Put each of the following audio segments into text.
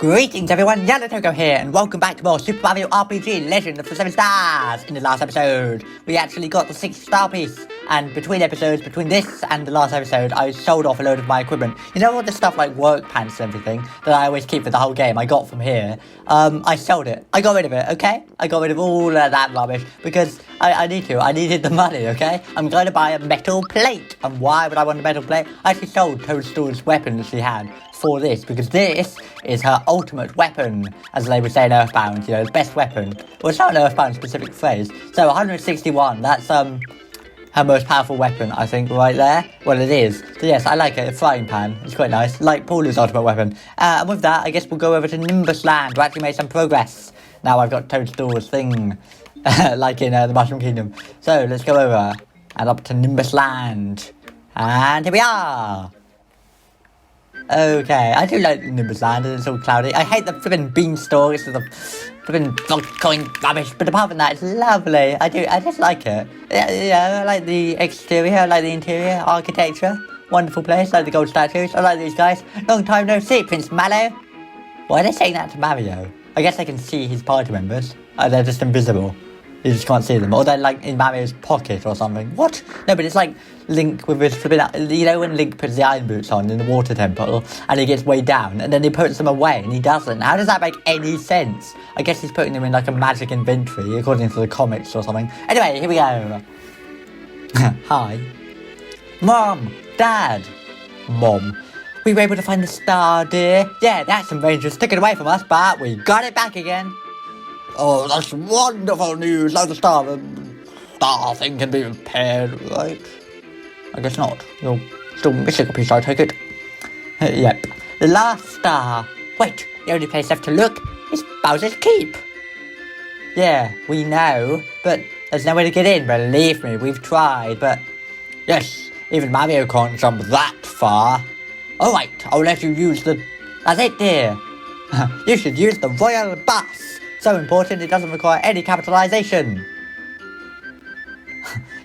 Greetings everyone, YellowToco here, and welcome back to more Super Mario RPG Legend of the 7 Stars! In the last episode, we actually got the 6th star piece, and between this and the last episode, I sold off a load of my equipment. You know all the stuff like work pants and everything that I always keep for the whole game, I got from here? I sold it. I got rid of it, okay? I got rid of all of that rubbish, because I needed the money, okay? I'm going to buy a metal plate, and why would I want a metal plate? I actually sold Toadstool's weapon that she had for this, because this is her ultimate weapon, as they would say in Earthbound, you know, the best weapon. Well, it's not an Earthbound specific phrase. So 161, that's her most powerful weapon, I think, right there. Well, it is. So yes, I like it. A frying pan. It's quite nice. Like Paula's ultimate weapon. And with that, I guess we'll go over to Nimbus Land. We actually made some progress. Now I've got Toadstool's thing, like in the Mushroom Kingdom. So let's go over and up to Nimbus Land. And here we are. Okay, I do like Nimbus Land, and it's all cloudy. I hate the flippin' beanstalk, it's the flippin' coin rubbish, but apart from that, it's lovely. I just like it. Yeah, I like the exterior, I like the interior, architecture. Wonderful place, I like the gold statues, I like these guys. Long time no see, Prince Mallow. Why are they saying that to Mario? I guess I can see his party members. They're just invisible. You just can't see them. Or they're like in Mario's pocket or something. What? No, but it's like Link with his flippin'... You know when Link puts the iron boots on in the water temple and he gets way down and then he puts them away and he doesn't. How does that make any sense? I guess he's putting them in like a magic inventory according to the comics or something. Anyway, here we go. Hi. Mom. Dad. Mom. We were able to find the star, dear. Yeah, that's some rangers took it away from us, but we got it back again. Oh, that's wonderful news. Like the star thing can be repaired, right? I guess not. You're still missing a piece, I take it. Yep. The last star. Wait, the only place left to look is Bowser's Keep. Yeah, we know, but there's no way to get in. Believe me, we've tried, but... Yes, even Mario can't jump that far. Alright, I'll let you use the... That's it, dear. You should use the Royal Bus. So important, it doesn't require any capitalization.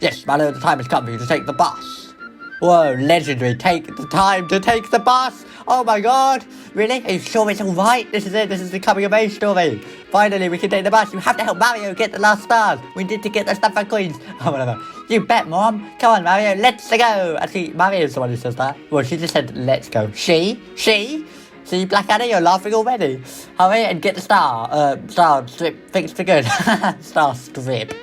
Yes, Mallow, the time has come for you to take the bus. Whoa, legendary, take the time to take the bus. Oh my god, really? Are you sure it's alright? This is it, this is the coming of age story. Finally, we can take the bus. You have to help Mario get the last stars. We need to get the stuff for coins. Oh, whatever. You bet, Mom. Come on, Mario, let's go. Actually, Mario's the one who says that. Well, she just said, let's go. She? See, Blackadder, you're laughing already. Hurry and get the star strip fixed for good. Star strip.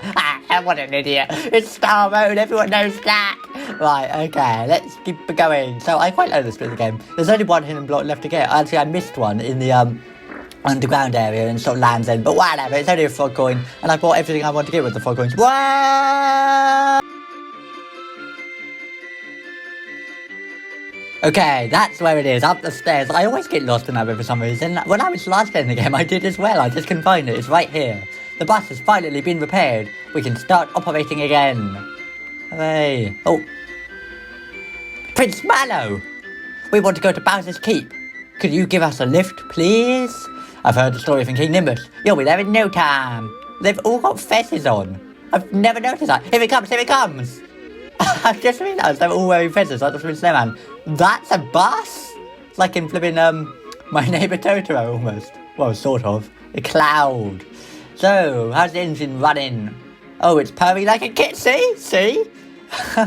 What an idiot. It's star mode, everyone knows that. Right, okay, let's keep going. So, I quite like this bit of the game. There's only one hidden block left to get. Actually, I missed one in the, underground area and sort of Land's End. But whatever, it's only a frog coin. And I bought everything I want to get with the frog coins. What? Okay, that's where it is, up the stairs. I always get lost in that bit for some reason. When I was last playing the game, I did as well. I just couldn't find it. It's right here. The bus has finally been repaired. We can start operating again. Hooray. Oh. Prince Mallow! We want to go to Bowser's Keep. Could you give us a lift, please? I've heard the story from King Nimbus. You'll be there in no time. They've all got fezzes on. I've never noticed that. Here it comes. I've just realised they're all wearing fezzes like the Flippin' Snowman. That's a bus? It's like in flipping, My Neighbour Totoro almost. Well, sort of. A cloud. So, how's the engine running? Oh, it's purring like a kit, see?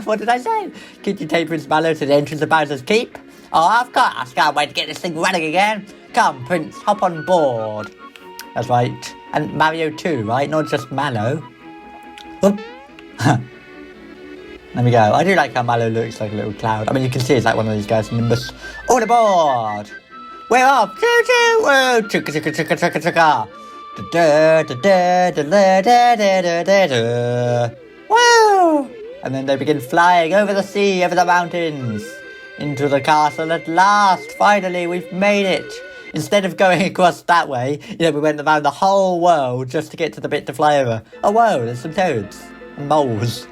What did I say? Could you take Prince Mallow to the entrance of Bowser's Keep? Oh, of course. Can't wait to get this thing running again. Come, Prince, hop on board. That's right. And Mario too, right? Not just Mallow. Oop. There we go. I do like how Mallow looks like a little cloud. I mean, you can see it's like one of these guys in Nimbus. All aboard! We're off! Choo-choo! Whoa! Chugga-chugga-chugga-chugga-chugga! Woo! And then they begin flying over the sea, over the mountains, into the castle at last. Finally, we've made it. Instead of going across that way, we went around the whole world just to get to the bit to fly over. Oh, whoa, there's some toads and moles.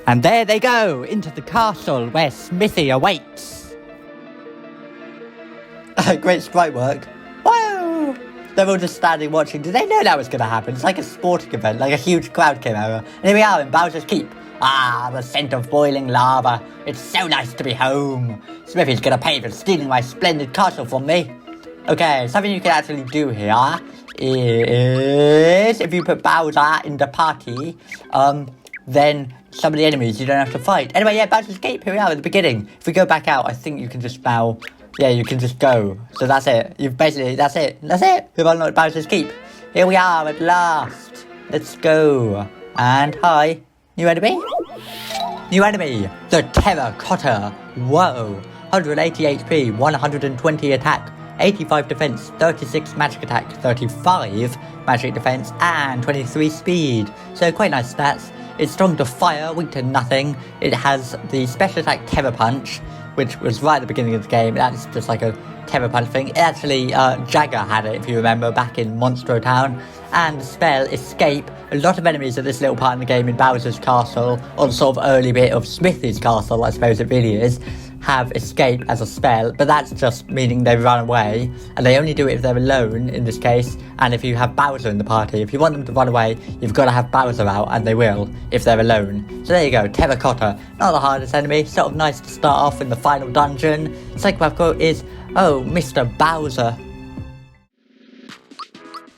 And there they go, into the castle where Smithy awaits. Great sprite work. Whoa! They're all just standing watching. Did they know that was going to happen? It's like a sporting event, like a huge crowd came over. And here we are in Bowser's Keep. Ah, the scent of boiling lava. It's so nice to be home. Smithy's gonna pay for stealing my splendid castle from me. Okay, something you can actually do here is if you put Bowser in the party, then some of the enemies you don't have to fight. Anyway, yeah, Bowser's Gate, here we are at the beginning. If we go back out, I think you can just now, yeah, you can just go. So that's it. You've basically, that's it. We've unlocked Bowser's Keep. Here we are at last. Let's go. And hi, new enemy? New enemy, the Terracotta. Whoa, 180 HP, 120 attack, 85 defense, 36 magic attack, 35 magic defense, and 23 speed. So quite nice stats. It's strong to fire, weak to nothing. It has the special attack Terror Punch, which was right at the beginning of the game. That's just like a Terror Punch thing. It actually, Jagger had it, if you remember, back in Monstro Town. And the spell Escape. A lot of enemies at this little part in the game in Bowser's Castle, or the sort of early bit of Smithy's Castle, I suppose it really is, have Escape as a spell, but that's just meaning they run away, and they only do it if they're alone in this case, and if you have Bowser in the party. If you want them to run away, you've got to have Bowser out, and they will if they're alone. So there you go, Terracotta, not the hardest enemy, sort of nice to start off in the final dungeon. Psychopath quote is, "Oh, Mr. Bowser."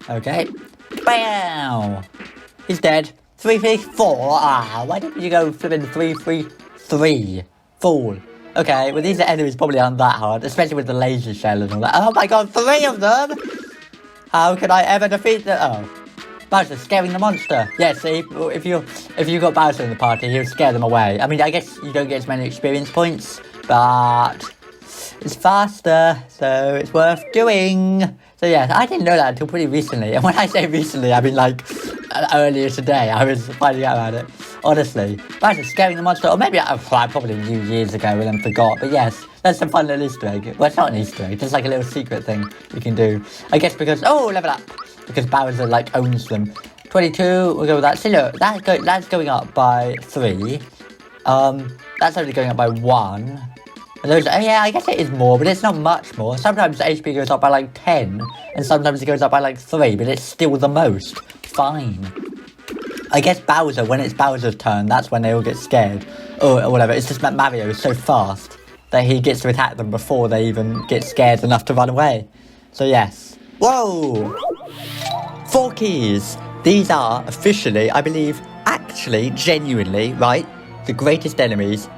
Okay, bam! He's dead. 3-3-4. Ah, why didn't you go flipping 3-3-3? Fool. Okay, well these enemies probably aren't that hard, especially with the laser shell and all that. Oh my god, 3 of them! How can I ever defeat them? Oh. Bowser's scaring the monster. Yeah, see, if you got Bowser in the party, he'll scare them away. I mean, I guess you don't get as many experience points, but it's faster, so it's worth doing. So yeah, I didn't know that until pretty recently. And when I say recently, I mean like earlier today. I was finding out about it. Honestly, Bowser's scaring the monster, or maybe I probably knew years ago and then forgot. But yes, that's some fun little Easter egg. Well, it's not an Easter egg, just like a little secret thing you can do. I guess because, oh, level up. Because Bowser, like, owns them. 22, we'll go with that. See, look, that's going up by 3. That's only going up by 1. And those, oh yeah, I guess it is more, but it's not much more. Sometimes HP goes up by like 10, and sometimes it goes up by like 3, but it's still the most. Fine. I guess Bowser, when it's Bowser's turn, that's when they all get scared. Or whatever, it's just that Mario is so fast that he gets to attack them before they even get scared enough to run away. So yes. Whoa! 4 keys. These are officially, I believe, actually, genuinely, right, the greatest enemies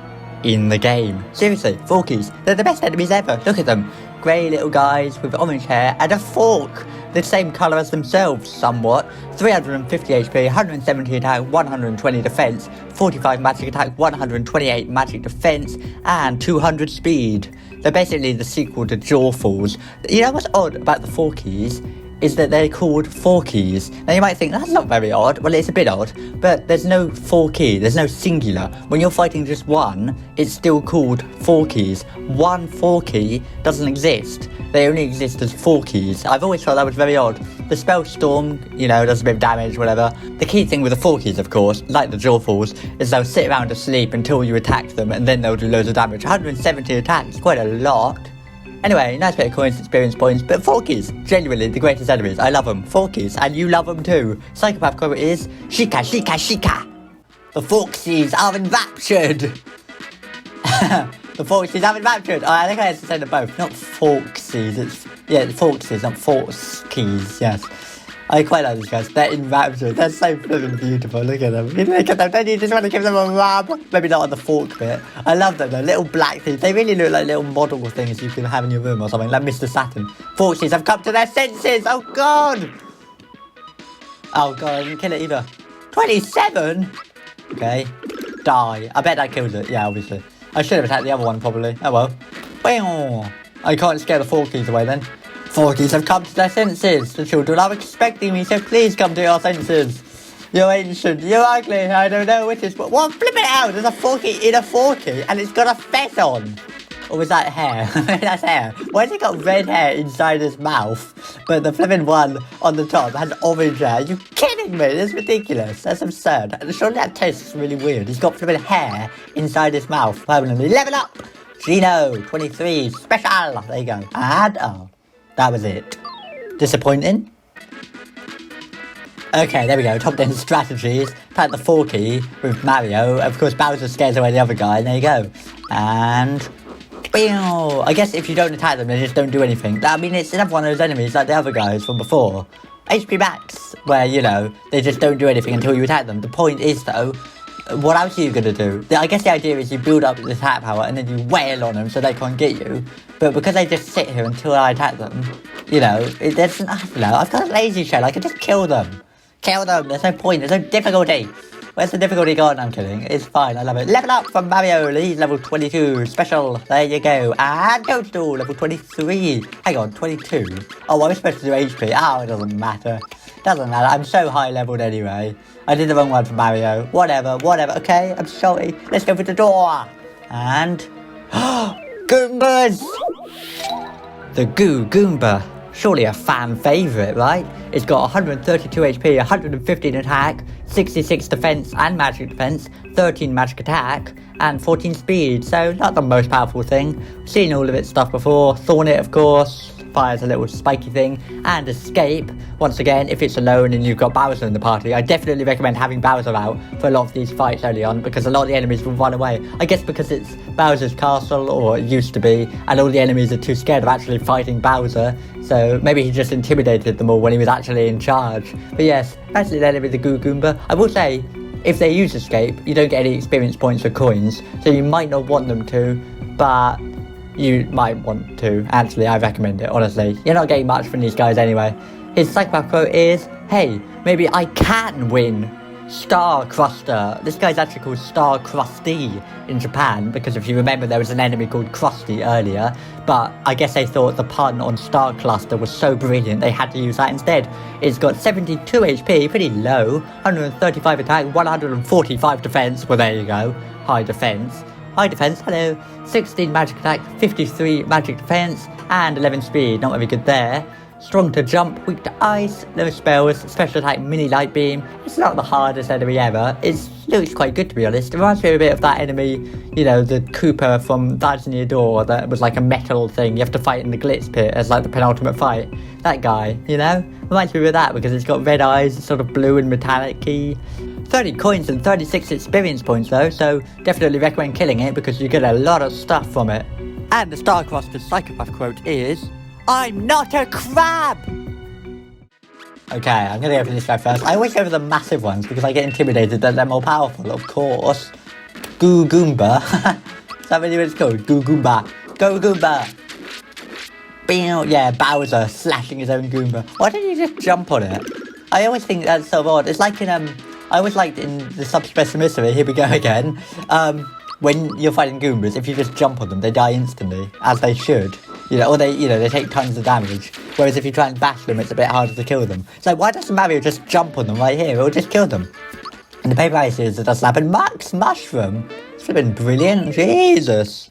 in the game. Seriously, 4 keys. They're the best enemies ever. Look at them. Grey little guys with orange hair and a fork. The same colour as themselves, somewhat. 350 HP, 170 attack, 120 defense, 45 magic attack, 128 magic defense, and 200 speed. They're basically the sequel to Jawfalls. You know what's odd about the 4 keys? Is that they're called 4 keys. Now you might think, that's not very odd. Well, it's a bit odd, but there's no 4 key, there's no singular. When you're fighting just one, it's still called 4 keys. One 4 key doesn't exist. They only exist as 4 keys. I've always thought that was very odd. The spell Storm, you know, does a bit of damage, whatever. The key thing with the 4 keys, of course, like the Jawfalls, is they'll sit around asleep until you attack them, and then they'll do loads of damage. 170 attacks, quite a lot. Anyway, nice bit of coins, experience points, but 4 keys, genuinely the greatest enemies. I love them. 4 keys, and you love them too. Psychopath quote is, Shika, Shika, Shika. The Forksies are enraptured. The Forksies are enraptured. Oh, I think I had to say them both, not Forksies. It's, yeah, Forksies, not Forksies, yes. I quite like these guys. They're enraptured. They're so flippin' beautiful. Look at them. Look at them. Don't you just want to give them a rub? Maybe not on the fork bit. I love them though. Little black things. They really look like little model things you can have in your room or something. Like Mr. Saturn. Forksies have come to their senses. Oh god. Oh god, I didn't kill it either. 27? Okay. Die. I bet I killed it. Yeah, obviously. I should have attacked the other one probably. Oh well. Well. I can't scare the Forkies away then. Forkies have come to their senses. The children are expecting me, so please come to your senses. You're ancient, you're ugly, I don't know which is what. What? Flip it out! There's a Forky in a Forky, and it's got a fez on. Or was that hair? That's hair. Why has it got red hair inside his mouth, but the flipping one on the top has orange hair? Are you kidding me? That's ridiculous. That's absurd. Surely that tastes really weird. He's got flipping hair inside his mouth permanently. Level up! Gino, 23, special. There you go. And, oh. That was it. Disappointing? Okay, there we go. Top 10 strategies. Plant the 4 key with Mario. Of course, Bowser scares away the other guy, and there you go. And... Pew! I guess if you don't attack them, they just don't do anything. I mean, it's another one of those enemies like the other guys from before. HP Max, where, you know, they just don't do anything until you attack them. The point is, though, what else are you going to do? I guess the idea is you build up the attack power and then you wail on them so they can't get you. But because they just sit here until I attack them, you know, I don't know, I've got a lazy shell. I can just kill them. Kill them. There's no point. There's no difficulty. Where's the difficulty gone? I'm kidding. It's fine. I love it. Level up from Mario. He's level 22. Special. There you go. And Toadstool, level 23. Hang on, 22. Oh, I was supposed to do HP. Oh, it doesn't matter. Doesn't matter. I'm so high leveled anyway. I did the wrong one for Mario. Whatever. Okay, I'm sorry. Let's go for the door. And... Goombas! The Goo Goomba. Surely a fan favourite, right? It's got 132 HP, 115 attack, 66 defense and magic defense, 13 magic attack, and 14 speed, so not the most powerful thing. Seen all of its stuff before. Thornit, of course, fires a little spiky thing, and Escape. Once again, if it's alone and you've got Bowser in the party, I definitely recommend having Bowser out for a lot of these fights early on, because a lot of the enemies will run away. I guess because it's Bowser's castle, or it used to be, and all the enemies are too scared of actually fighting Bowser, so maybe he just intimidated them all when he was actually in charge. But yes, that's the enemy, the Goo Goomba. I will say, if they use Escape, you don't get any experience points or coins, so you might not want them to, but you might want to. Actually, I recommend it, honestly. You're not getting much from these guys anyway. His psychopath quote is, hey, maybe I can win Star Cruster. This guy's actually called Star Krusty in Japan, because if you remember, there was an enemy called Krusty earlier, but I guess they thought the pun on Star Cluster was so brilliant they had to use that instead. It's got 72 HP, pretty low, 135 attack, 145 defense, well there you go, high defense, hello, 16 magic attack, 53 magic defense, and 11 speed, not very good there. Strong to jump, weak to ice, no spells, special attack, mini light beam. It's not the hardest enemy ever. It looks quite good, to be honest. It reminds me a bit of that enemy, you know, the Koopa from Dynasty Door that was like a metal thing you have to fight in the Glitz Pit as like the penultimate fight. That guy, you know? Reminds me of that because it's got red eyes, it's sort of blue and metallic-y. 30 coins and 36 experience points though, so definitely recommend killing it because you get a lot of stuff from it. And the Starcross's psychopath quote is, I'm not a crab! Okay, I'm gonna go for this guy first. I always go for the massive ones because I get intimidated that they're more powerful, of course. Goo Goomba. Is that really what it's called? Goo Goomba. Go Goomba! Yeah, Bowser slashing his own Goomba. Why didn't you just jump on it? I always think that's so odd. It's like in, I always liked in the Subspace Mystery, here we go again. When you're fighting Goombas, if you just jump on them, they die instantly, as they should. You know, or they take tons of damage. Whereas if you try and bash them, it's a bit harder to kill them. So why doesn't Mario just jump on them right here? It'll just kill them. And the Paper Mario series that doesn't happen. Max Mushroom. It's been brilliant. Jesus.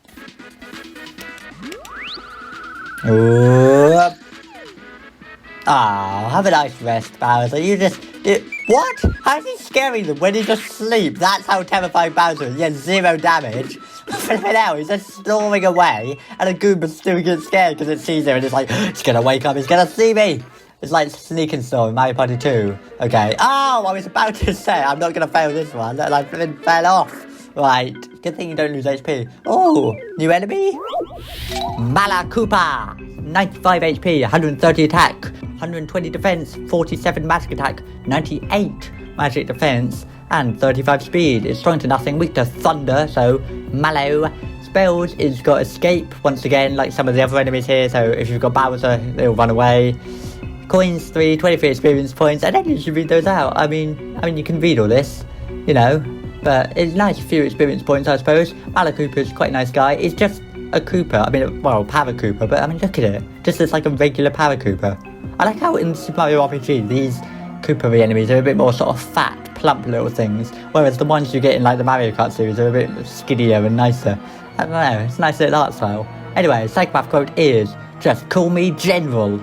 Ooh. Ah, have a nice rest, Bowser. What? How's he scaring them when he's asleep? That's how terrifying Bowser is. He has 0 damage. Flipping out, he's just snoring away, and a Goomba still gets scared because it sees him and it's like, it's gonna wake up, it's gonna see me! It's like Sneak and Snore in Mario Party 2. Okay. Oh, I was about to say, I'm not gonna fail this one. And I fell off. Right. Good thing you don't lose HP. Oh, new enemy? Malakoopa! 95 HP, 130 attack, 120 defense, 47 magic attack, 98 magic defense, and 35 speed. It's strong to nothing, weak to thunder, so Mallow. Spells, it's got escape, once again, like some of the other enemies here, so if you've got Bowser, they'll run away. Coins 3, 23 experience points, I don't think you should read those out. I mean, you can read all this, you know, but it's nice, few experience points, I suppose. Malakoopa's quite a nice guy. It's just a Koopa, I mean, well, Paracoopa, but I mean, look at it. Just looks like a regular Paracoopa. I like how in Super Mario RPG, these Koopa enemies are a bit more sort of fat, plump little things, whereas the ones you get in like the Mario Kart series are a bit skinnier and nicer. I don't know, it's a nice little art style. Anyway, psychopath quote is, just call me General.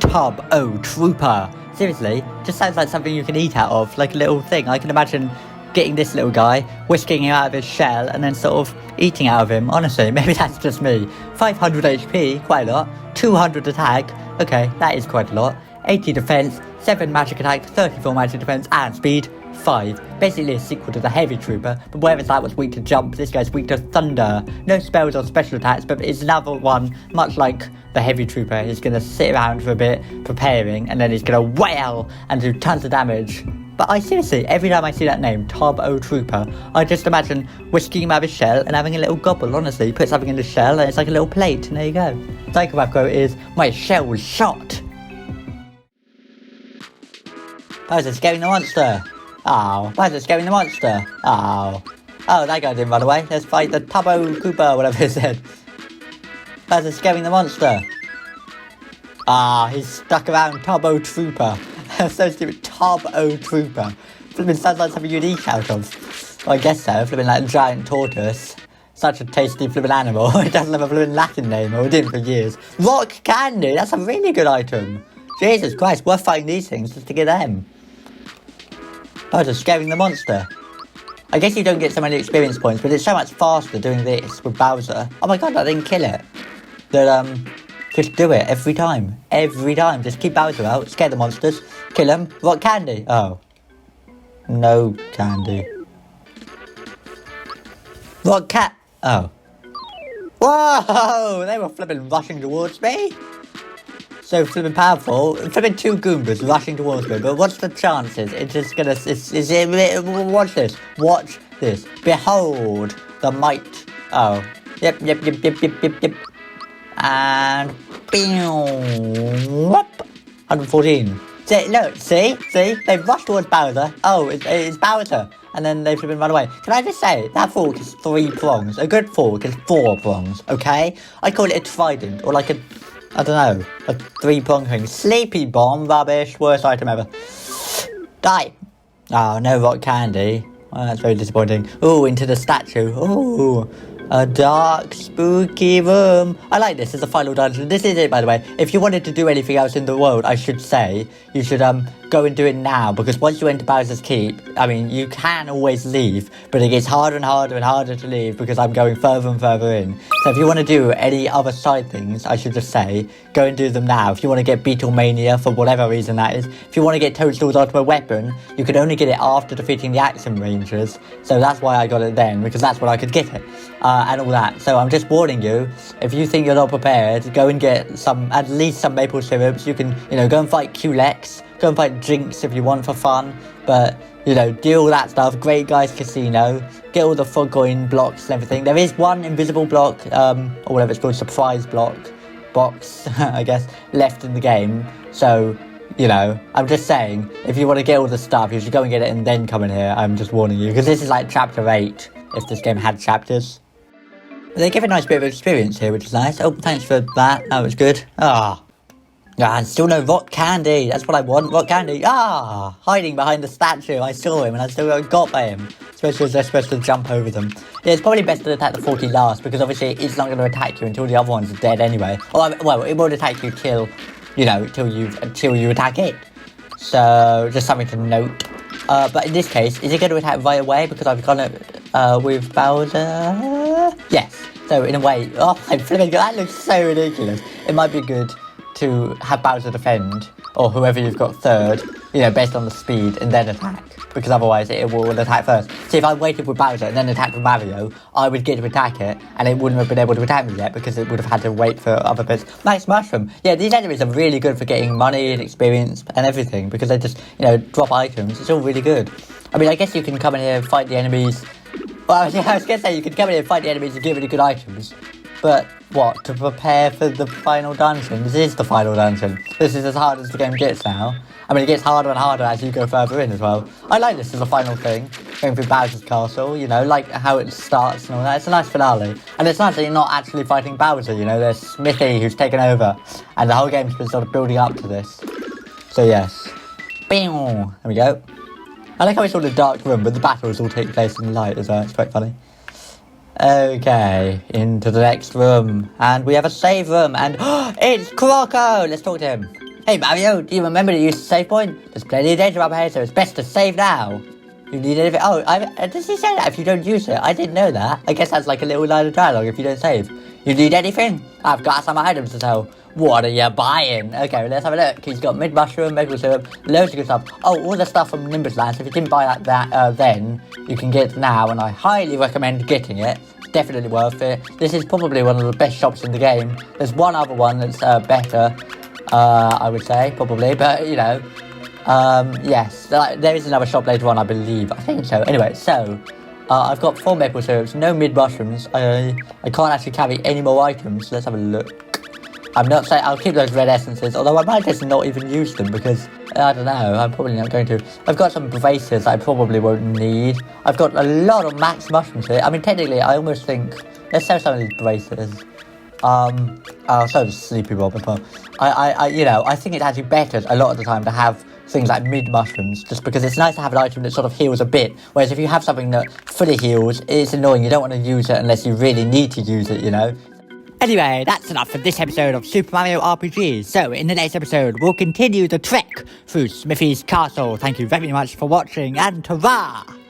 Tub O Trooper. Seriously, just sounds like something you can eat out of, like a little thing. I can imagine getting this little guy, whisking him out of his shell, and then sort of eating out of him. Honestly, maybe that's just me. 500 HP, quite a lot. 200 attack, okay, that is quite a lot. 80 defense, 7 magic attack, 34 magic defense, and speed 5. Basically a sequel to the Heavy Trooper, but whereas that was weak to jump, this guy's weak to thunder. No spells or special attacks, but it's another one, much like the Heavy Trooper. He's going to sit around for a bit, preparing, and then he's going to wail and do tons of damage. But I seriously, every time I see that name, Turbo Trooper, I just imagine whisking him out of his shell and having a little gobble, honestly. He puts something in the shell and it's like a little plate, and there you go. Psychopath quote is, my shell was shot. Bowser scaring the monster. Oh, Bowser scaring the monster. Oh. Oh, that guy didn't run away. Let's fight the Turbo Koopa, whatever it said. Bowser scaring the monster. Ah, he's stuck around Turbo Trooper. So stupid, Turbo Trooper. Flippin' sounds like something you'd eat out of. Well, I guess so. Flippin' like a giant tortoise. Such a tasty flippin' animal. It doesn't have a flippin' Latin name, or it didn't for years. Rock candy, that's a really good item. Jesus Christ, worth fighting these things just to get them. Bowser scaring the monster. I guess you don't get so many experience points, but it's so much faster doing this with Bowser. Oh my god, I didn't kill it. That, just do it every time. Every time. Just keep Bowser out, scare the monsters, kill them. Rock candy. Oh. No candy. Rock cat. Oh. Whoa! They were flipping rushing towards me. So flipping powerful. Flipping 2 Goombas rushing towards me. But what's the chances? It's just gonna... Watch this. Watch this. Behold the might. Oh. Yep. And... Whoop. 114. Look, see? They rushed towards Bowser. Oh, it's Bowser. And then they've been run away. Can I just say, that fork is 3 prongs. A good fork is 4 prongs, okay? I call it a trident, or like a, I don't know, a 3-prong thing. Sleepy bomb, rubbish, worst item ever. Die. Oh, no rock candy. Well, that's very disappointing. Ooh, into the statue. Ooh. A dark, spooky room. I like this as a final dungeon. This is it, by the way. If you wanted to do anything else in the world, I should say, you should go and do it now. Because once you enter Bowser's Keep, I mean, you can always leave, but it gets harder and harder and harder to leave because I'm going further and further in. So if you want to do any other side things, I should just say, go and do them now. If you want to get Beetlemania, for whatever reason that is. If you want to get Toadstool's ultimate weapon, you can only get it after defeating the Action Rangers. So that's why I got it then, because that's when I could get it. And all that. So I'm just warning you, if you think you're not prepared, go and get at least some maple syrups. You can, go and fight Culex, go and fight Jinx if you want for fun, but, do all that stuff. Great Guys Casino, get all the frog coin blocks and everything. There is one invisible block, or whatever it's called, surprise box, I guess, left in the game. So, I'm just saying, if you want to get all the stuff, you should go and get it and then come in here. I'm just warning you, because this is like chapter 8, if this game had chapters. They give a nice bit of experience here, which is nice. Oh, thanks for that. That was good. And still no rock candy. That's what I want. Rock candy. Hiding behind the statue. I saw him and I still got by him. Especially as they're supposed to jump over them. Yeah, it's probably best to attack the 40 last, because obviously it's not going to attack you until the other ones are dead anyway. Well, it won't attack you till you attack it. So, just something to note. But in this case, is it going to attack right away because I've gone it with Bowser? Yes. So in a way, my flipping god, that looks so ridiculous. It might be good to have Bowser defend, or whoever you've got third, based on the speed, and then attack. Because otherwise it will attack first. See, if I waited with Bowser and then attacked with Mario, I would get to attack it, and it wouldn't have been able to attack me yet, because it would have had to wait for other bits. Max Mushroom. Yeah, these enemies are really good for getting money and experience and everything, because they just, drop items. It's all really good. I mean, I guess you can come in here and fight the enemies. Well, yeah, I was going to say, you can come in here and fight the enemies and get really good items. But, what, to prepare for the final dungeon? This is the final dungeon. This is as hard as the game gets now. I mean, it gets harder and harder as you go further in as well. I like this as a final thing, going through Bowser's Castle, like how it starts and all that. It's a nice finale. And it's nice that you're not actually fighting Bowser, there's Smithy who's taken over. And the whole game's been sort of building up to this. So, yes. There we go. I like how it's all a dark room, but the battles all take place in the light as well. It's quite funny. Okay, into the next room. And we have a save room. And it's Croco! Let's talk to him. Hey Mario, do you remember to use the save point? There's plenty of danger up here, so it's best to save now. You need anything? Does he say that if you don't use it? I didn't know that. I guess that's like a little line of dialogue if you don't save. You need anything? I've got some items to sell. What are you buying? Okay, let's have a look. He's got mid mushroom, maple syrup, loads of good stuff. Oh, all the stuff from Nimbus Land. So if you didn't buy that then, you can get it now, and I highly recommend getting it. It's definitely worth it. This is probably one of the best shops in the game. There's one other one that's better, I would say, probably, but you know, yes, there is another shop later on, I believe. I think so. Anyway, so I've got 4 maple syrups, no mid mushrooms. I can't actually carry any more items. Let's have a look. I'm not saying I'll keep those red essences, although I might just not even use them because, I don't know, I'm probably not going to. I've got some braces I probably won't need. I've got a lot of max mushrooms here. I mean, technically, I almost think, let's sell some of these braces. I'll sell the Sleepy Bob as well. I think it's actually better a lot of the time to have things like mid mushrooms, just because it's nice to have an item that sort of heals a bit, whereas if you have something that fully heals, it's annoying. You don't want to use it unless you really need to use it, you know. Anyway, that's enough for this episode of Super Mario RPG. So, in the next episode, we'll continue the trek through Smithy's castle. Thank you very much for watching, and ta-ra!